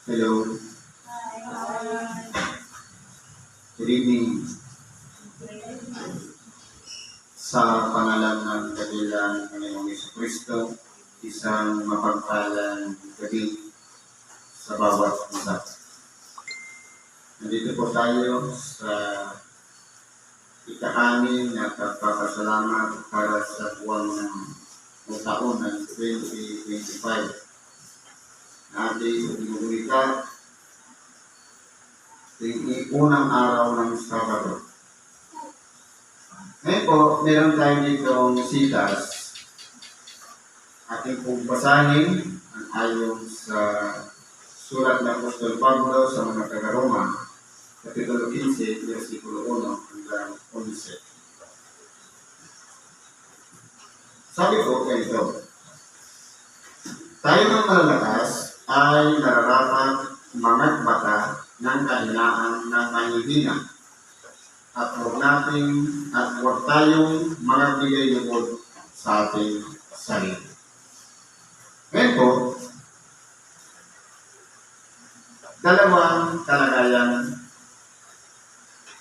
Hello, good evening. Sa pangalan ng dakilang Panginoong Kristo, isang mapagpalang gabi sa bawat isa. Nandito po tayo sa ika-anim na pagpapasalamat para sa buwan ng taon ng 2025. Ating inuulitan yung unang araw ng Sabado. Ngayon po, meron tayo ditong sitas. Ating pong basahin ang ayon sa surat ng Apostol Pablo sa mga taga-Roma, Kapitulo 15, versikulo 1 hanggang 11. Sabi ko ganito, tayo ng malalakas ay nararapat managbata ng kahinaan ng mahihina at huwag tayong magbigay lubod sa ating sarili. Ngayon po, dalawang kalagayan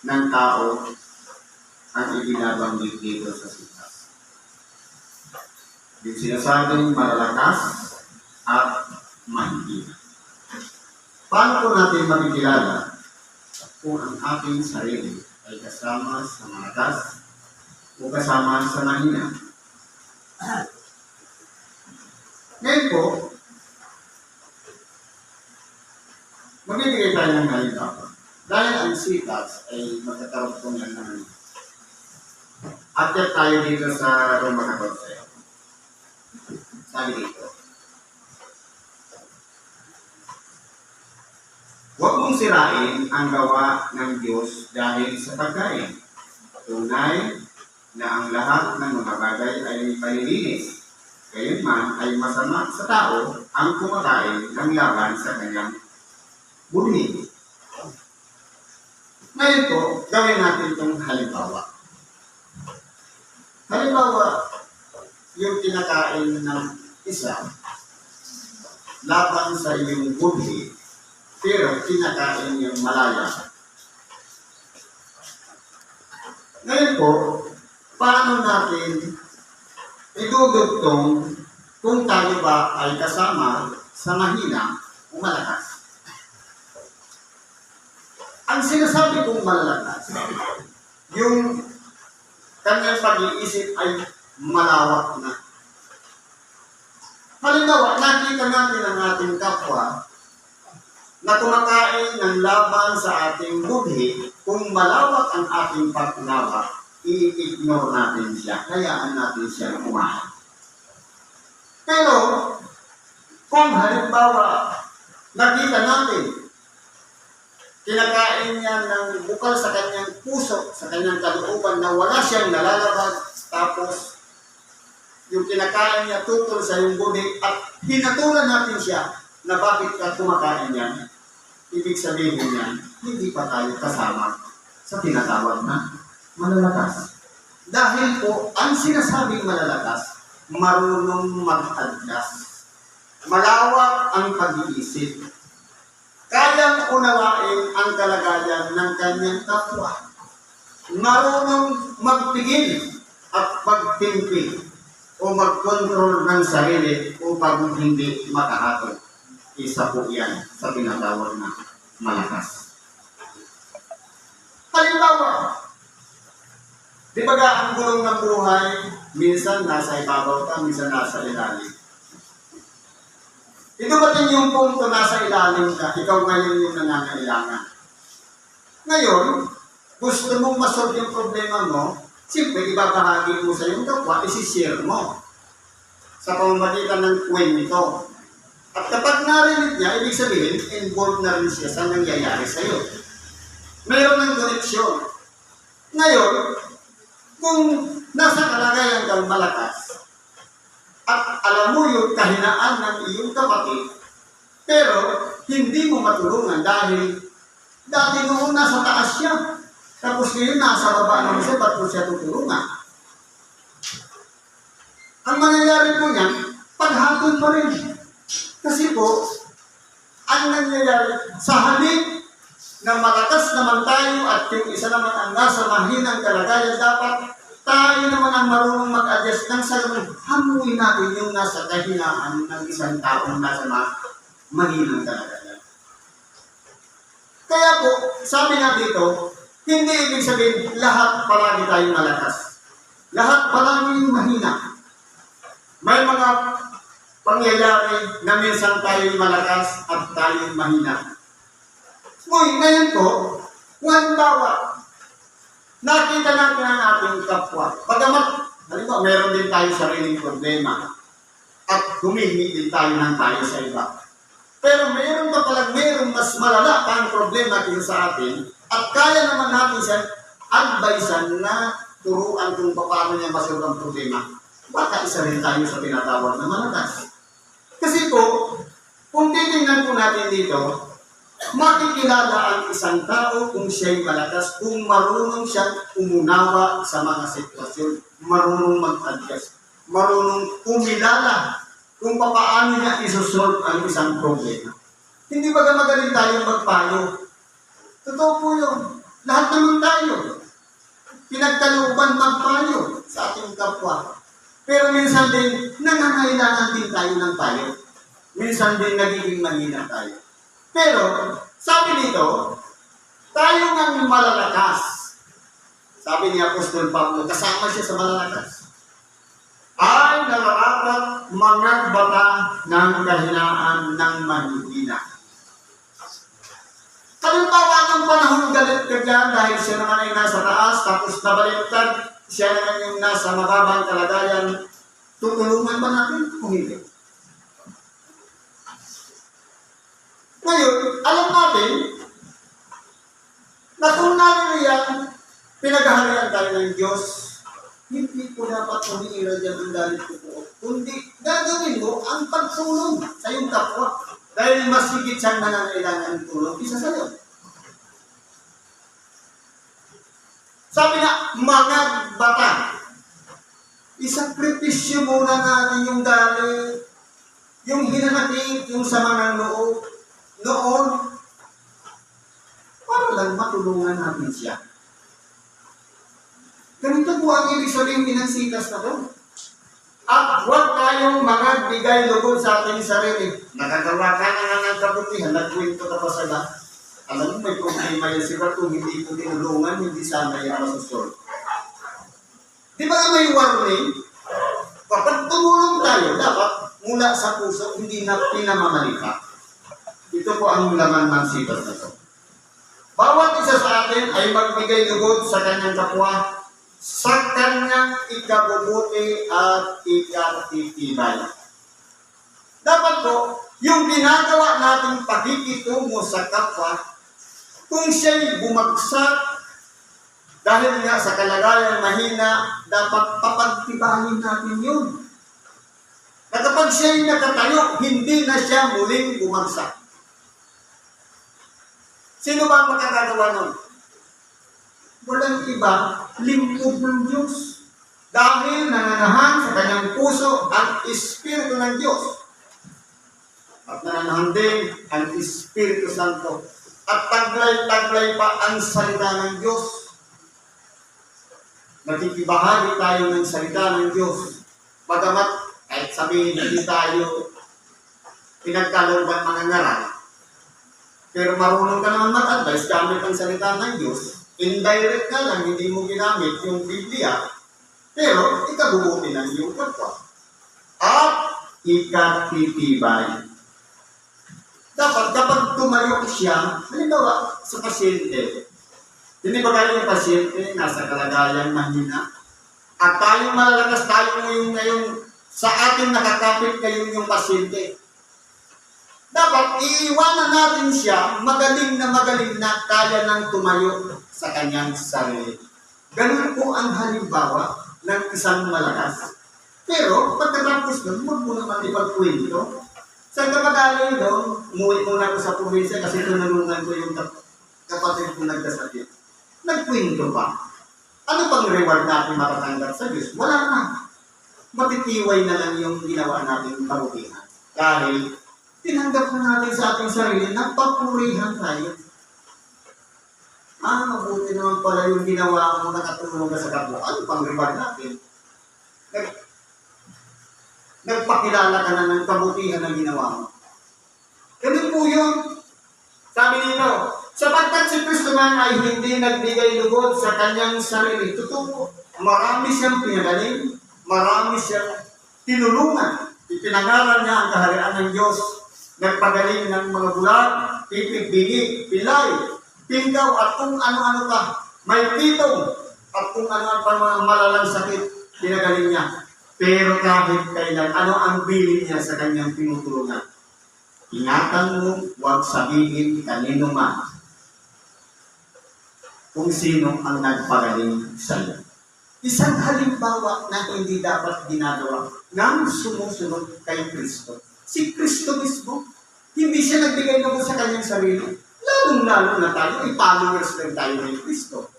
ng tao ang ibinabanggit dito sa sitas. Yung sinasabing malalakas at mahihina. Paano po natin makikilala kung ang ating sarili ay kasama sa malakas o kasama sa mahina? Ngayon po, magbibigay tayo ng halimbawa. Dahil ang sitas ay magkakaroon po ng naman. Akyat tayo dito sa Roma 14. Sabi dito, huwag mong sirain ang gawa ng Diyos dahil sa pagkain. Tunay na ang lahat ng mga bagay ay malilinis. Gayunman ay masama sa tao ang kumakain ng laban sa kanyang budhi. Ngayon po, gawin natin itong halimbawa. Halimbawa, yung kinakain ng isa laban sa iyong budhi, pero kinakain yung malaya. Ngayon po, paano natin idudugtong kung tayo ba ay kasama sa mahina o malakas? Ang sinasabi kong malakas, yung kanyang pag-iisip ay malawak na. Halimbawa, nakita natin ang ating kapwa na kumakain ng laban sa ating budhi. Kung malawak ang ating pagkunawa, i-ignore natin siya. Hayaan natin siya kumain. Pero, kung halimbawa, nakita natin, kinakain niya ng bukal sa kanyang puso, sa kanyang kalooban na wala siyang nalalabag, tapos yung kinakain niya tutol sa iyong budhi at hinatulan natin siya na bakit ka kumakain yan, ibig sabihin niya, hindi pa tayo kasama sa tinatawag na malalakas. Dahil po, ang sinasabing malalakas, marunong mag-adjust. Malawak ang pag-iisip. Kayang unawain ang kalagayan ng kanyang kapwa. Marunong magpigil at magtimpi o mag-control ng sarili upang hindi makahatol. Isa po yan sa tinatawag na malakas. Halimbawa, di ba ang gulong ng buhay, minsan nasa ibabaw ka, minsan nasa ilalim. Ito ba din yung punto nasa ilalim ka, ikaw ngayon yung nangangailangan. Ngayon, gusto mong masolve yung problema mo, siyempre ibabahagi mo sa iyong kapwa, isi-share mo sa pamamagitan ng kwento. At kapag narinig niya, ibig sabihin, involved na rin siya sa nangyayari sa iyo. Mayroon ng direksyon. Ngayon, kung nasa kalagayan kang malakas, at alam mo yung kahinaan ng iyong kapatid, pero hindi mo matulungan dahil dati noon nasa taas siya, tapos ngayon nasa baba naman siya, ba't mo siya tutulungan? Ang mangyayari po niya, paghatol pa rin. Kasi po, ang nangyayari? Sa halip na malakas naman tayo at yung isa naman ang nasa mahinang kalagayan, dapat tayo naman ang marunong mag-adjust ng sarili. Hamuin natin yung nasa kahinaan ng isang taong nasa mahinang kalagayan. Kaya po, sabi nga dito, hindi ibig sabihin lahat palagi tayong malakas. Lahat palagi mahina. May mga pangyayari na minsan tayo'y malakas at tayo'y mahina. Ngayon po, halimbawa, nakita natin ang ating kapwa. Bagamat, halimbawa, meron din tayo sariling problema at humingi din tayo ng payo sa iba. Pero mayroon pa palang mayroon mas malala pa ang problema dito sa atin at kaya naman natin siya advisean na turuan kung paano niya masagot ang problema. Baka isa rin tayo sa tinatawag na malakas. Kasi po, kung titingnan po natin dito, makikilala ang isang tao kung siya'y malakas, kung marunong siyang umunawa sa mga sitwasyon, marunong mag-adjust, marunong kumilala kung paano niya isosolve ang isang problema. Hindi ba magaling tayong magpayo? Totoo po yun. Lahat naman tayo. Pinagkalooban magpayo sa ating kapwa. Pero minsan din, nangangailangan din tayo ng payo. Minsan din nagiging mahina tayo. Pero, sabi dito, tayo ngang malalakas. Sabi ni Apostol Pablo, kasama siya sa malalakas. Ay nararapat mangagbata ng kahinaan ng manhihina. Halimbawa ng panahon galit ka dyan dahil siya naman ay nasa taas, tapos nabaliktad, siya naman yung nasa mababang kalagayan, tutulungan ba natin kung hindi? Ngayon, alam natin na kung naririyan, pinaghaharian tayo ng Diyos, hindi po dapat humiira dyan ang galit ko po. Kundi gagawin mo ang pagtulong sa iyong kapwa. Dahil mas higit siyang nangangailangan ng tulong isa sa iyo. Sabi na, mga bata, isakripisyo muna natin yung galit, yung hinanakit, yung sama ng loob, noon, para lang matulungan natin siya. Ganito po ang ibig sabihin ng sitas na to. At huwag tayong mga bigay lugod sa ating sarili. Nakagawa ka na ng kabutihan, nagkwento ka pa sa lahat. Alam mo, may problema yan si kung hindi ko tinulungan, hindi sana yan masusolve. Di ba may warning? Kapag tumulong tayo, dapat mula sa puso, hindi na pinamamalika. Ito po ang laman ng sitas na to. Bawat isa sa atin ay magbigay lugod sa kanyang kapwa, sa kanyang ikabubuti at ikatitibay. Dapat po, yung ginagawa nating pakikitungo sa kapwa, kung siya'y bumagsak dahil nga sa kalagayan mahina, dapat papagtibahin natin yun. At kapag siya'y nakatayo, hindi na siya muling bumagsak. Sino ba ang makakagawa nun? Walang iba, lingkod ng Diyos. Dahil nananahan sa kanyang puso ang Espiritu ng Diyos. At nananahan din ang Espiritu Santo. At taglay-taglay pa ang salita ng Diyos. Nakikibahagi tayo ng salita ng Diyos. Bagamat, kahit sabihin hindi tayo pinagkalooban mga ngaral, pero marunong ka naman mag-advise gamit ang salita ng Diyos. Indirect ka lang, hindi mo ginamit yung Biblia, pero ikabubuti ng iyong kapwa. At ikatitibay. Dapat kapag tumayo siya, halimbawa sa pasyente, hindi ba kayo yung pasyente, nasa kalagayan mahina, at tayong malalakas tayo ngayon sa ating nakakapit ngayon yung pasyente. Dapat iiwanan natin siya, magaling na kaya ng tumayo sa kanyang sarili. Ganun po ang halimbawa ng isang malakas. Pero pagkatapos nun, huwag mo naman ipagkwento. Saan ka magaling doon? Umuwi muna ako sa probinsya kasi tunulungan ko yung kapatid ko nagkasakit. Nagkwento pa. Ano pang reward natin matatanggap sa Diyos? Wala na. Matitiway na lang yung ginawa natin kabutihan. Dahil tinanggap na natin sa ating sarili na papurihan tayo. Mabuti naman pala yung ginawa mo, nakatulong ka sa kapwa. Ano pang reward natin? Nagpakilala ka na ng kabutihan na ginawa mo. Ganun po yun. Sabi nito, sapagkat si Kristo man ay hindi nagbigay lugod sa kanyang sarili. Totoo, marami siyang pinagaling, marami siyang tinulungan. Ipinangalan niya ang kaharian ng Diyos. Nagpagaling ng mga bulag, pipig, bingi, pilay, pinggaw, at kung ano-ano pa. May pitong, at kung ano-ano pa mga malalang sakit, pinagaling niya. Pero kahit kailan, ano ang bilin niya sa kanyang tinutulungan? Ingatan mo, huwag sabihin kanino man kung sino ang nagpagaling sa iyo. Isang halimbawa na hindi dapat ginagawa ng sumusunod kay Kristo. Si Kristo mismo, hindi siya nagbigay ng sa kanyang sarili. Lalong-lalo na tayo, followers lang tayo ng Kristo.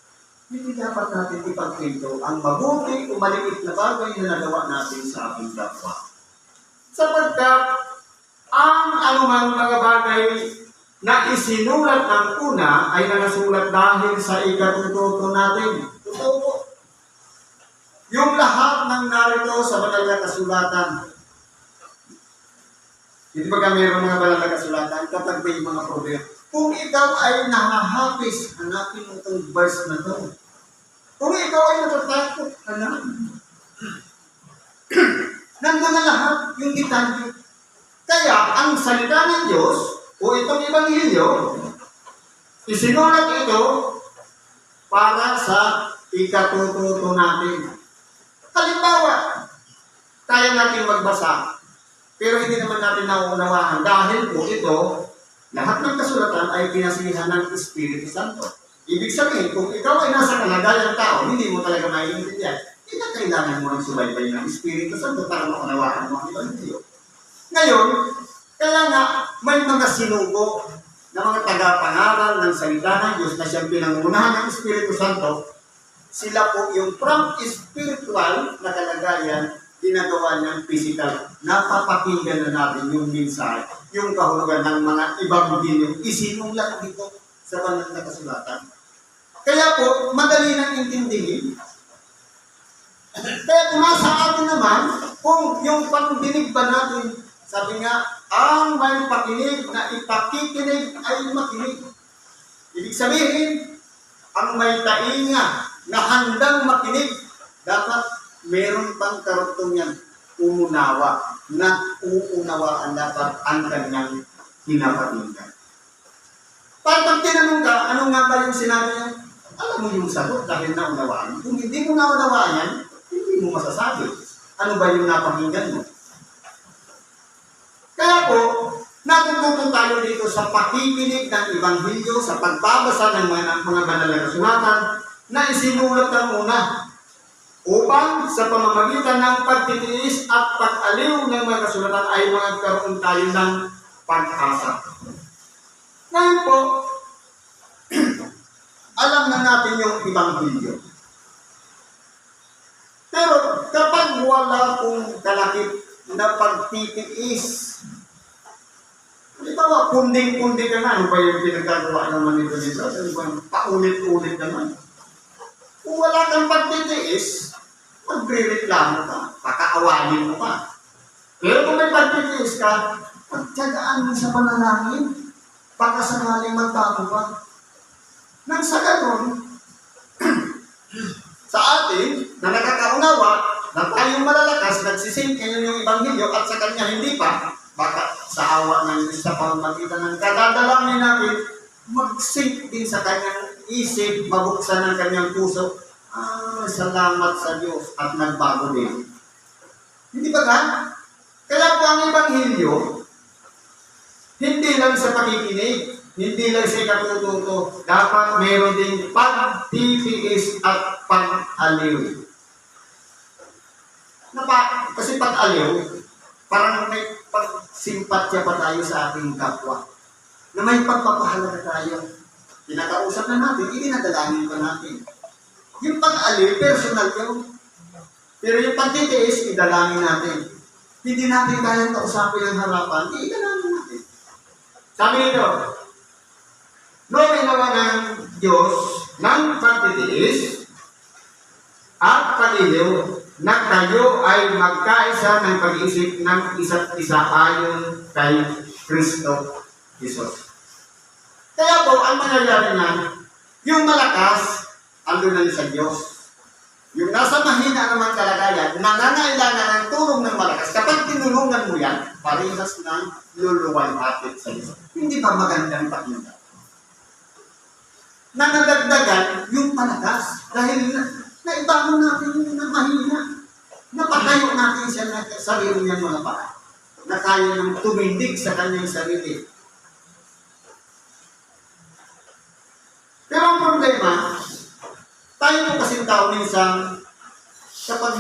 Hindi dapat natin ipagpinto ang mabuti o maliit na bagay na nagawa natin sa ating kapwa. Sapagkat ang anumang mga bagay na isinulat ng una ay nakasulat dahil sa ikatututo natin. Totoo po. Yung lahat ng narito sa banal na kasulatan. Hindi ba mayroong mga banal na kasulatan kapag may mga problema? Kung ikaw ay nahahapis, hanapin mo itong verse na ito. Kung ikaw ay natatakot, hanapin. Nandun na lahat yung detalye. Kaya, ang salita ng Diyos, o itong Ebanghelyo, isinulat ito para sa ikatututo natin. Halimbawa, kaya natin magbasa, pero hindi naman natin nauunawaan dahil po ito, lahat ng kasulatan ay pinasihan ng Espiritu Santo. Ibig sabihin, kung ikaw ay nasa kalagayan tao, hindi mo talaga maiintindihan, hindi na kailangan mo ng subaybay ng Espiritu Santo para maunawaan mo ang Ebanghelyo. Ngayon, kaya nga, may mga sinugo na mga tagapangaral ng salita ng Diyos na siyang pinangunahan ng Espiritu Santo, sila po yung from spiritual na kalagayan, ginagawa niyang physical. Napapakinggan na natin yung mensahe, yung kahulugan ng mga ibang bilyon, isinulat dito sa banal na kasulatan. Kaya po, madali nang intindihin. Kaya kung nasa atin naman, kung yung pagdinig ba natin, sabi nga, ang may pakinig na ipakikinig ay makinig. Ibig sabihin, ang may tainga na handang makinig, dapat meron pang karugtong yan, umunawa, na uunawaan dapat ang kanyang pinapakinggan. Pag tinanong ka, ano nga ba yung sinabi niya? Alam mo yung sagot dahil naunawaan. Kung hindi mo naunawaan yan, hindi mo masasabi. Ano ba yung napakinggan mo? Kaya po, natututo tayo dito sa pakikinig ng Ebanghelyo, sa pagbabasa ng mga banal na kasulatan na isinulat ng una upang sa pamamagitan ng pagtitiis at pag-aliw ng mga kasulatan ay magkaroon tayo ng pag-asa. Ngayon po, alam na natin yung Ebanghelyo. Pero kapag wala pong kalakip na pagtitiis, halimbawa, punding-punding ka na, ano ba yung pinagkagawa naman ito dito? Paulit-ulit naman. Kung wala kang pagtitiis, magre-reklamo ka, pakaawanin mo ka. Pero kung may pagtitiis ka, pagtyagaan mo sa panalangin, baka sakaling magbago ka. Nang sa ganon, sa atin, na nakakaunawa, na tayong malalakas, nagsising kayo yung Ebanghelyo at sa kanya hindi pa, baka sa awa ng Diyos sa pamamagitan ng kadadalangin natin, mag-sink din sa kanyang isip, mabuksan ng kanyang puso. Salamat sa Diyos at nagbago din. Hindi ba ka? Kaya po ang Ebanghelyo, hindi lang sa pakikinig, hindi lang sa ikatututo, dapat meron din pagtitiis at pag-aliw. Kasi pag-aliw, parang may pagsimpatya pa tayo sa ating kapwa. Na may pagpapahalaga tayo. Pinakausap na natin, itinadalangin pa natin. Yung pag-aliw, personal yun. Pero yung pagtitiis, idalangin natin. Hindi natin kayang kausapin ang harapan, idalangin natin. Sabi nito, gawin naman ng Diyos ng pagtitiis at pag-iliw na kayo ay magkaisa ng pag-iisip ng isa't isa ayon kay Kristo Jesus. Kaya po, ang mangyayari na, yung malakas, andun na sa Diyos. Yung nasa mahina naman kalagayan, nangangailangan ng tulong ng malakas. Kapag tinulungan mo yan, parehas ng luluwalhati sa iyo. Hindi ba magandang pakinggan? Nanadagdagan yung malakas dahil naibangon natin yung mahina. Napatayo natin siya na sarili niya mga paa. Na kaya nang tumindig sa kanyang sarili. Pero ang problema, tayo po kasing tao minsan, kapag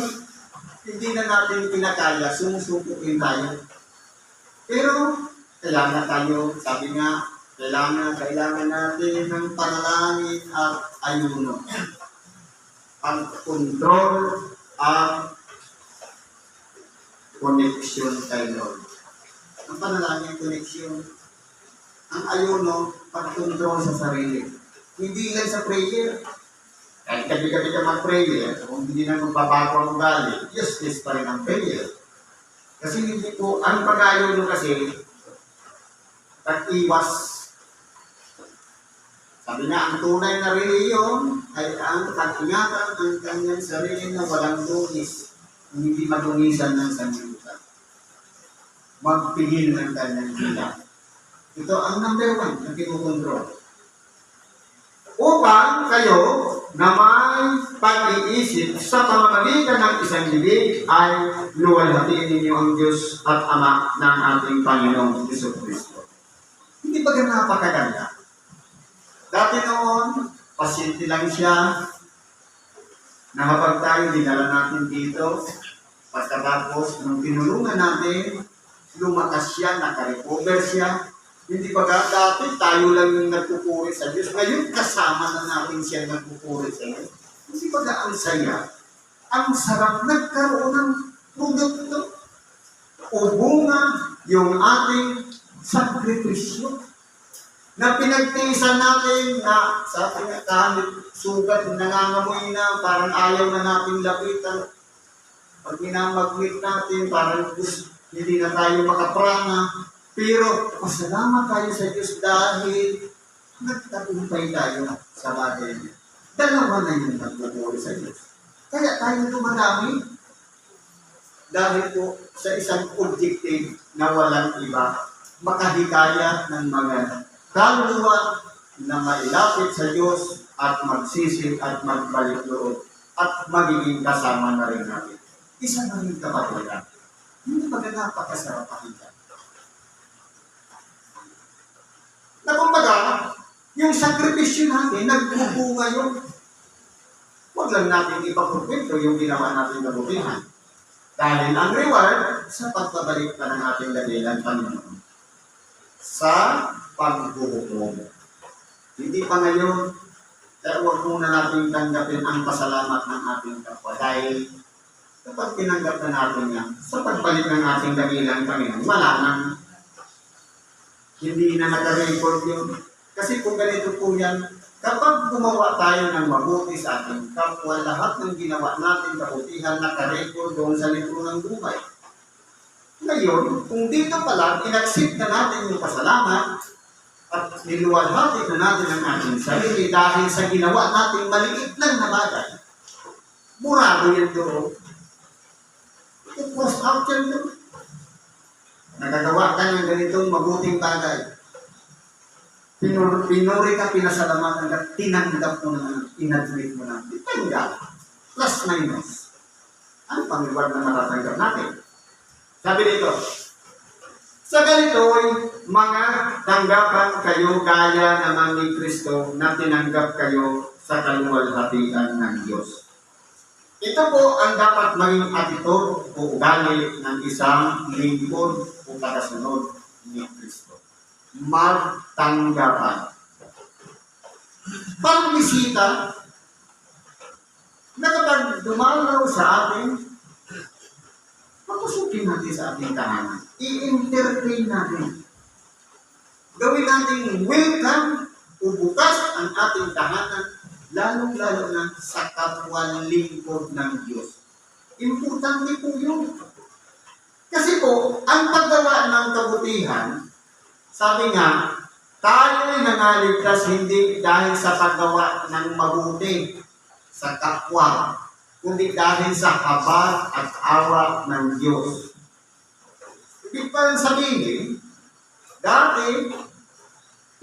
hindi na natin pinakaya, sumusukukin tayo. Pero, kailangan tayo, sabi nga, kailangan natin ng panalangin at ayuno. Ang control at connection kay Lord. Ang panalangin, connection. Ang ayuno, pag-control sa sarili. Hindi lang sa prayer. Kahit gabi-gabi ka mag-prayer, kung hindi na magbabago ang ugali, useless pa rin ang prayer. Kasi hindi po, ang pag-ayuno kasi, tag-iwas. Sabi na, ang tunay na reliyon ay ang pag-ingatan ng kanyang sarili na walang dunis, hindi madunisan ng sanlibutan. Magpigil ng kanyang hila. Ito ang number 1 na kinukontrol. Upang kayo na may pag-iisip sa pamamagitan ng isang bibig ay luwalhatiin ninyo ang Diyos at Ama ng ating Panginoong Jesucristo. Hindi ba napakaganda? Dati noon, pasyente lang siya. Nakapag tayo, dinala natin dito. Pagkatapos, nung tinulungan natin, lumakas siya, nakarecover siya. Hindi ba dati tayo lang yung nagpupuri sa Diyos. Ngayon, kasama na natin siya nagpupuri sa Diyos. Hindi ba ang saya? Ang sarap nagkaroon ng produkto o bunga yung ating sakripisyo na pinagtiisan natin na sa ating kahit sugat, nangangamoy na, parang ayaw na natin lapitan. Pag minamagwit natin, parang hindi na tayo makaprana. Pero, pasalamat tayo sa Diyos dahil nagtagumpay tayo sa bagay niya. Dalawa na yung nagpupuri sa Diyos. Kaya tayo dumadami dahil po sa isang objective na walang iba, makahikayat ng mga kaluluwa na mailapit sa Diyos at magsisi at magbalik loob at magiging kasama na rin natin. Isa na rin kapatulan. Hindi ba napakasarap pakinggan? Na kumbaga, yung sakripisyo natin, nagbubunga yun. Huwag lang natin ipapurkwento yung ginawa natin kabutihan. Dahil ang reward sa pagpabalik pa ng ating dahilan, Panginoon. Sa pagbubuklong. Hindi pa ngayon, kaya huwag muna natin tanggapin ang pasalamat ng ating kapwa. Dahil kapag tinanggap na natin yan, sa pagbalik ng ating dahilan, Panginoon, wala nang hindi na naka-record yun. Kasi kung ganito po yan, kapag gumawa tayo ng mabuti sa ating kapwa, lahat ng ginawa natin kabutihan naka-record doon sa libro ng buhay. Ngayon, kung dito pala, in-accept na natin yung pasalamat at niluwalhati na natin ang ating sarili dahil sa ginawa natin maliit lang na bagay, murado yan doon. It-post out yan doon. Nagagawa ka ng ganitong mabuting bagay. Pinuri ka, pinasalamatan ka, tinanggap mo na, in-admit mo na. Tinanggap. Plus minus. Ano pang reward na matatanggap natin? Sabi dito, sa ganito'y mga tanggapan kayo gaya naman ni Kristo na tinanggap kayo sa kaluwalhatian ng Diyos. Ito po ang dapat maging attitude o ugali ng isang lingkod o tagasunod ni Kristo. Magtanggapan. Parang bisita na kapag dumalaw sa atin, papusukin natin sa ating tahanan. I-entertain natin. Gawin natin welcome o bukas ang ating tahanan, lalong-lalo na sa kapwa lingkod ng Diyos. Importante po yun. Kasi po, ang paggawa ng kabutihan, sabi nga, tayo'y nangaligtas hindi dahil sa paggawa ng mabuti sa kapwa, kundi dahil sa habag at awa ng Diyos. Ibig pa sabihin, dati,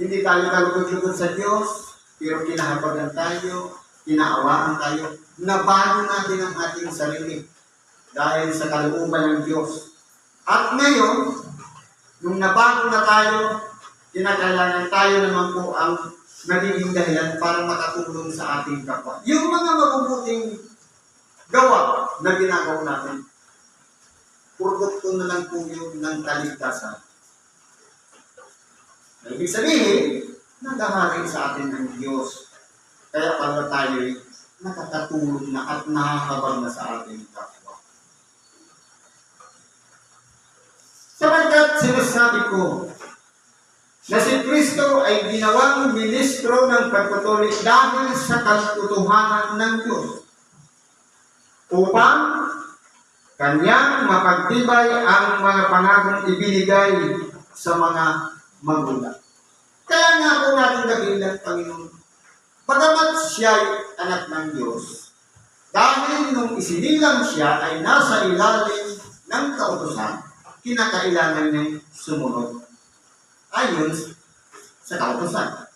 hindi tayo kalugod-lugod sa Diyos, pero kinahabagan tayo, kinaawaan tayo, nabago natin ang ating sarili dahil sa kalooban ng Diyos. At ngayon, nung nabago na tayo, kinakailangan tayo naman po ang nagiging dahilan para makatulong sa ating kapwa. Yung mga mabubuting gawa na ginagawa natin, produkto na lang po yun ng kaligtasan. Ibig sabihin, naghaharing sa atin ang Diyos. Kaya pala tayo'y nakakatulong na at nakakabag na sa ating kapwa. Sapagkat sinasabi ko na si Kristo ay ginawang ministro ng pagpatuloy dahil sa katotohanan ng Diyos upang kanyang mapagtibay ang mga pangakong ibinigay sa mga magulang. Kaya nga po natin nabilang, Panginoon, bagamat siya ay anak ng Diyos, dahil nung isinilang siya ay nasa ilalim ng kautusan, kinakailangan niyang sumunod ayon sa kautusan.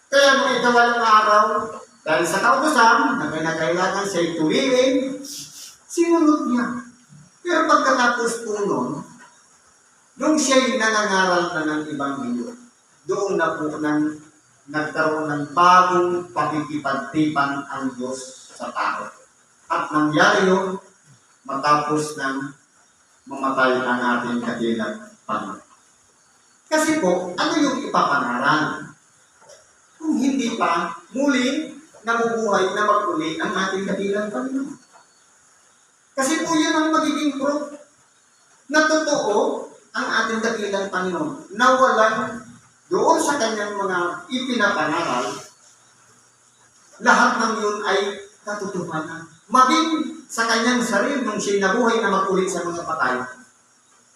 Kaya nung ikawalong araw, dahil sa kautusan na kinakailangan siya ituloyin, sinunod niya. Pero pagkatapos po nun, nung siya'y nangangaral na ng Ebanghelyo, doon na po nang nagkaroon ng bagong pakikipagtipan ang Diyos sa tao. At nangyari yun matapos ng mamatay ang ating katilang Panginoon. Kasi po, ano yung ipapangaral? Kung hindi pa muli nabubuhay na maguli ang ating katilang Panginoon. Kasi po yun ang magiging proof na totoo ang ating dakilang Panginoon na walang doon sa kanyang mga ipinapangaral, lahat ng yun ay katotohanan. Maging sa kanyang sarili nung siya'y nabuhay na magulit sa mga patay,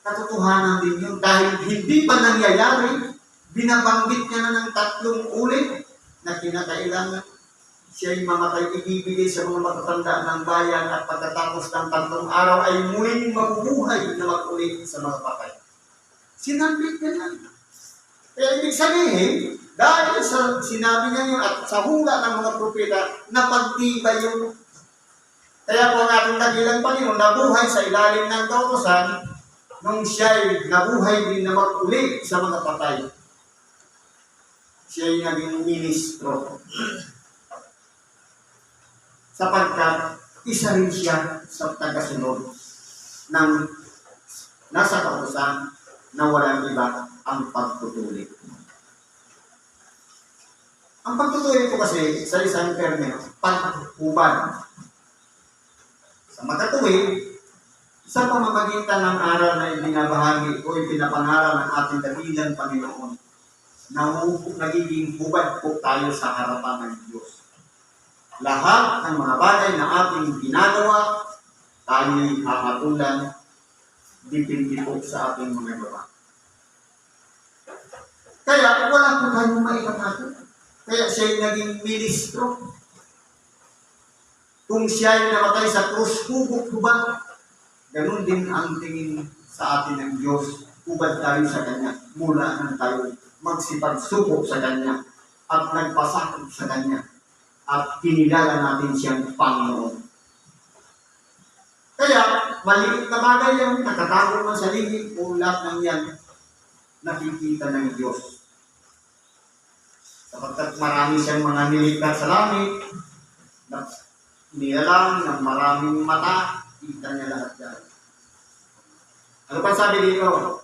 katotohanan din yun. Dahil hindi pa nangyayari, binabanggit niya na ng 3 ulit na kinakailangan siya'y mamatay, ibibigay sa mga matatanda ng bayan at pagkatapos ng 3 araw ay muling mabubuhay na mag-ulit sa mga patay. Sinambit niya lang. Kaya ibig sabihin, dahil sa sinabi niya yun at sa hula ng mga propeta, napagtibay yun. Kaya po ang ating dakilang Panginoon nabuhay sa ilalim ng kautusan nung siya'y nabuhay din na mag-uli sa mga patay. Siya'y naging ministro. Sapagkat isa rin siya sa tagasunod ng nasa kautusan na walang iba ang pagtutuloy. Ang pagtutuloy po kasi sa isang termino, paghubad. Sa magkatuwid, sa pamamagitan ng aral na ibinabahagi o ipinapangaral ng ating dakilang Panginoon, nagiging hubad po tayo sa harapan ng Diyos. Lahat ng mga bagay na ating ginagawa, tayo'y hahatulan, dipindi po sa ating mga gawa. Kaya wala po tayong maipatalo. Kaya siya'y naging ministro. Kung siya'y namatay sa krus, hubad. Ganun din ang tingin sa atin ng Diyos. Hubad tayo sa Kanya. Mula nang tayo magsipagsubok sa Kanya at nagpasakot sa Kanya at kinilala natin siyang Panginoon. Kaya, maliit na bagay yan, nakatago man sa lihim o lahat ng yan, nakikita ng Diyos. Sapagkat marami siyang mga nilikhat sa langit, nilalang ng maraming mata, kita niya lahat yan. Ano pa sabi dito?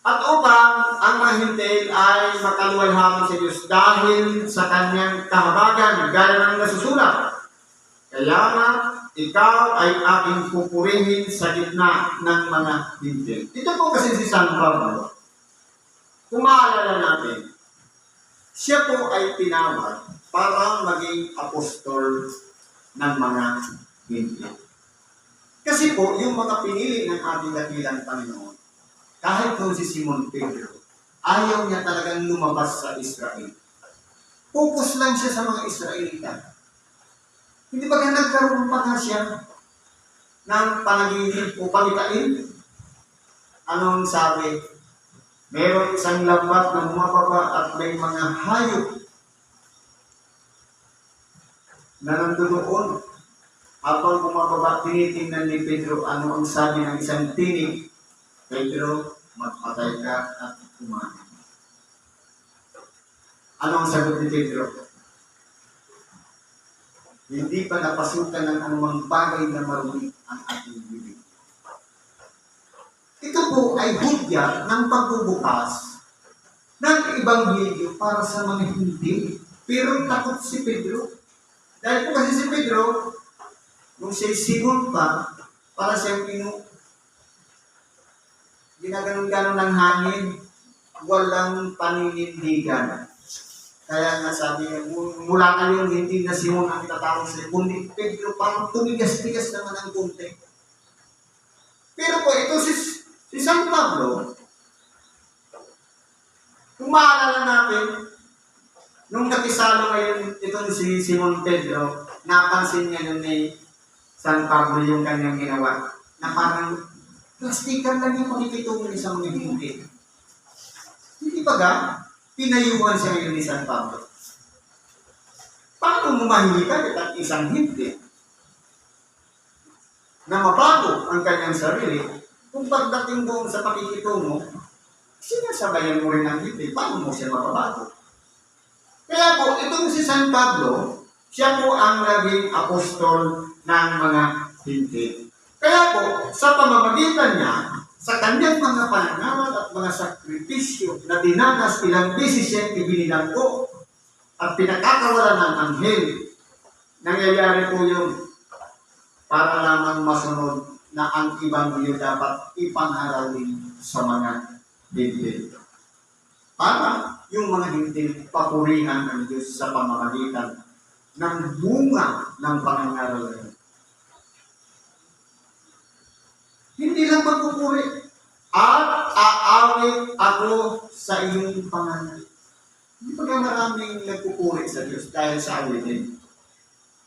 At upang ang mga hintil ay makaluwalhati sa Diyos dahil sa kanyang kahabagan, gaya ng nasusulat. Kaya nga, ikaw ay aking pupurihin sa gitna ng mga hintil. Ito po kasi si San Pablo. kung maalala natin, siya po ay tinawag para maging apostol ng mga hindi. Kasi po, yung mga pinili ng ating dakilang Panginoon, kahit kung si Simon Pedro, ayaw niya talagang lumabas sa Israel. Focus lang siya sa mga Israelita. Hindi ba nagkaroon pa nga siya ng panaginip o pamitain? Anong sabi? Meron isang lambat na bumababa at may mga hayop na nandoon. Habang bumababa, tinitingnan ni Pedro ano ang sabi ng isang tinig. Pedro, magpatay ka at kumain. Ano ang sagot ni Pedro? Hindi pa napasukan ng anumang bagay na marumi ang ating bibig. Ito po ay hudya ng pagbubukas ng Ebanghelyo para sa mga hindi. Pero takot si Pedro. Dahil po kasi si Pedro, nung siya'y Simon pa, para siyang ginaganon-ganon ng hangin, walang paninindigan. Kaya nga sabi niya, mula ngayon hindi na Simon ang itatawag sa'yo, kundi Pedro, parang tumigas-tigas naman ang kunti. Pero po, ito si San Pablo, kung maalala natin, nung nakisalo ngayon ito si Simon Pedro, napansin niya nun ni San Pablo yung kanyang ginawa, na parang plastikan lang yung pakikitungo niya sa mga hindi. Hindi ba ga? Pinayuhan siya ngayon ni San Pablo. Paano mo mahilikan at isang hindi na mabago ang kanyang sarili kung pagdating doon sa pakikitungo, sinasabayan mo rin ang hindi, paano mo siya mababago? Kaya po, itong si San Pablo, siya po ang naging apostol ng mga hindi. Kaya po, sa pamamagitan niya, sa kanyang mga panangaral at mga sakripisyo na dinanas ilang beses siyang ibinilanggo at pinakakawalan ng anghel, nangyayari po yun para lamang masunod na ang Ebanghelyo dapat ipangaralin sa mga hindi. Para yung mga hindi papurihan ng Diyos sa pamamagitan ng bunga ng pangangaral na yun. Hindi lang pagpupuri. At aawit ako sa iyong pangalan. Hindi pa maraming nagpupuri sa Diyos dahil sa awitin.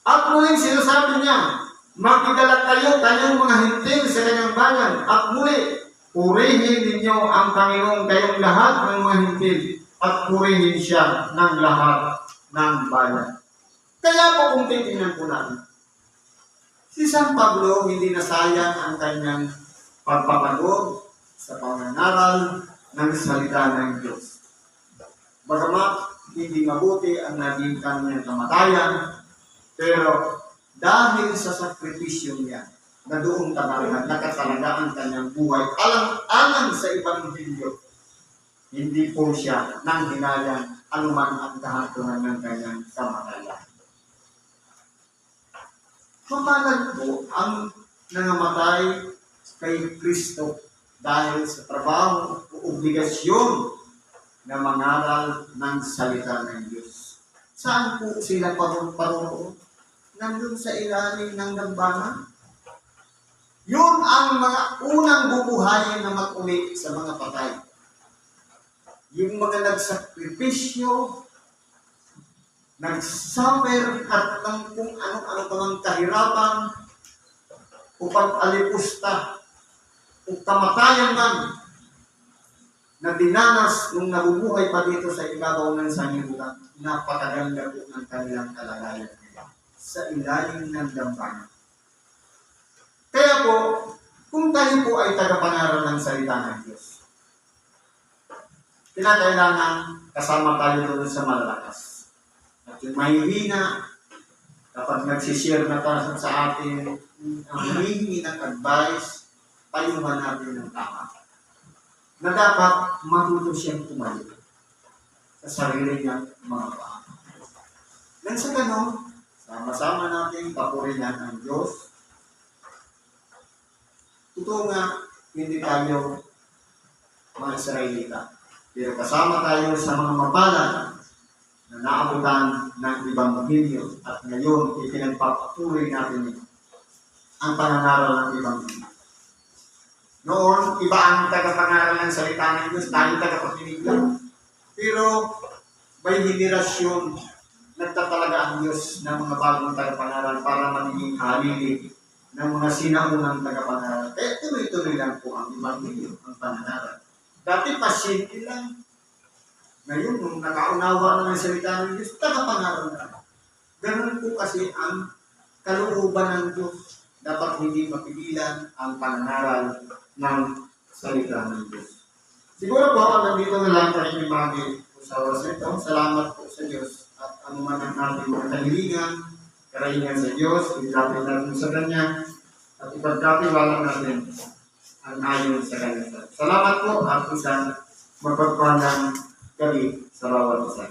At muling sinasabi niya, magdala kayo kanyang mga hintil sa kanyang bayan. At muli, purihin ninyo ang Panginoon kayong lahat ng mga hintil. At purihin siya ng lahat ng bayan. Kaya po kung titingnan po natin, si San Pablo hindi nasayang ang kanyang pagpapagod sa pangangaral ng salita ng Diyos. Bagamat hindi mabuti ang naging kanyang kamatayan, pero dahil sa sakripisyo niya, na doon nakatalaga ang kanyang buhay, alang sa Ebanghelyo, hindi po siya nang hinayang anuman ang kahatungan ng kanyang kamatayan. Mamalag po ang nangamatay kay Kristo dahil sa trabaho o obligasyon na mangaral ng salita ng Diyos. Saan po sila paroroon? Nandun sa ilalim ng dambana. Yun ang mga unang bubuhayin na mag-uli sa mga patay. Yung mga nagsakripisyo, nagsuffer at ng kung ano-ano pa ng kahirapan o pag-alipusta o kamatayan man na dinanas nung nabubuhay pa dito sa ibabaw ng sanlibutan, napakaganda po ng kanilang kalagayan sa ilalim ng dambana. Kaya po, kung tayo po ay tagapangaral ng salita ng Diyos, kinakailangan kasama tayo doon sa malalakas. At yung mahihina, kapag nagsishare na tayo sa atin, ang humihingi ng advice, payuhan natin ng tama. Na dapat matuto siyang tumayo sa sarili niyang mga paa. Nang sa ganon, sama-sama natin papurihan ang Diyos. Totoo nga, hindi tayo mga Israelita. Pero kasama tayo sa mga mapalad na naabutan ng Ebanghelyo at ngayon ipinagpapatuloy natin ang pangangaral ng Ebanghelyo. Noon, iba ang tagapangaral ng salita ng Diyos, tayo tagapakinig lang. Pero may henerasyon nagtatalaga ang Diyos ng mga bagong tagapangaral para magiging halili ng mga sinaunang tagapangaral. Kaya tuloy-tuloy lang po ang Ebanghelyo, ang pangangaral. Dati pasyente lang. Ngayon, nung nakaunawa na ng salita ng Diyos, tagapangaral na. Ganun po kasi ang kalooban ng Diyos. Dapat hindi mapigilan ang pangangaral ng salita ng Diyos. Siguro po, nandito na lang sa inyong bagay sa oras nito. Salamat po sa Diyos at anuman ang ating mga kahilingan, karahingan sa Diyos, ilapit natin sa Kanya, at ipagkatiwala natin ang ayon sa Kanya. Salamat po at isang mapagpandang gabi sa bawat isa.